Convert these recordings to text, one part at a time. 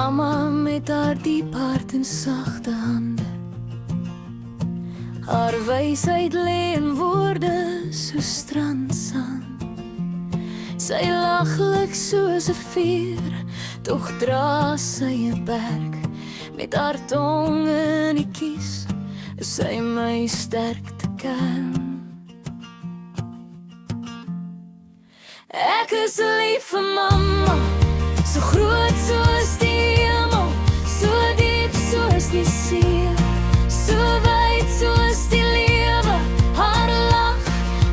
Mamma met haar diep hart en sagte hande, haar wysheid lê in woorde so strandsand. Sy laglik soos 'n vuur, tog dra sy 'n berg. Met haar tong in die kies, is sy my sterkte kern. Ek is lief vir mamma, so groot soos die hemel, so diep soos die see, so wyd soos die lewe. Haar lach,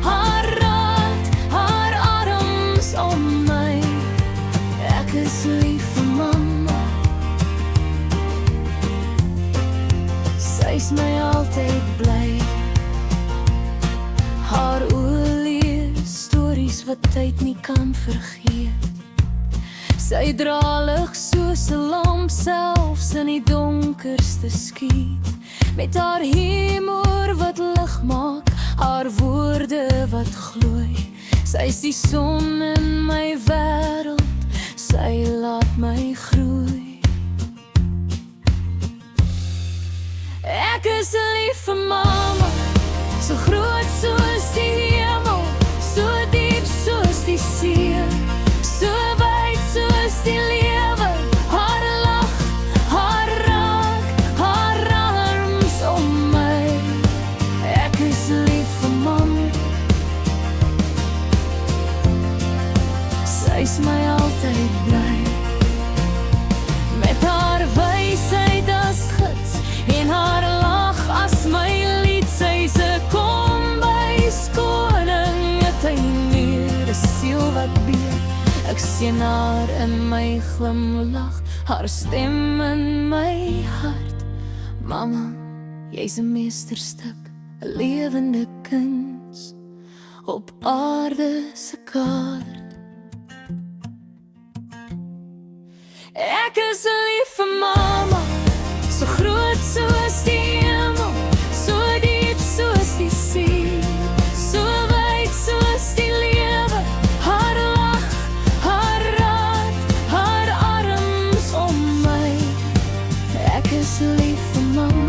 haar raad, haar arms om my. Ek is lief vir mamma, sy is my altyd bly. Haar oë leer stories wat tyd nie kan vergeet. Sy dra lig soos 'n lamp, selfs in die donkerste skiet. Met haar humor wat lig maak, haar woorde wat gloei. Sy is die son in my wêreld, sy laat my groei. Ek is lief vir mamma, so groot soos die hemel, so diep soos die see, so wyd soos die lewe. Haar lach, haar raak, haar arms om my. Ek is lief vir mamma, sy is my altyd bly. Met haar wysheid as gids en haar lag as my lied. Sy's 'n kombuis koning, 'n tuinier, 'n siel wat beer. Ek sien haar in my glimlach, haar stem in my hart. Mamma, jy's 'n meesterstuk, 'n lewende kuns op aarde se kaart. Ek is lief vir mamma, so groot soos die hemel, so diep soos die see, so wyd soos die lewe. Haar lach, haar raad, haar arms om my. Ek is lief vir mamma.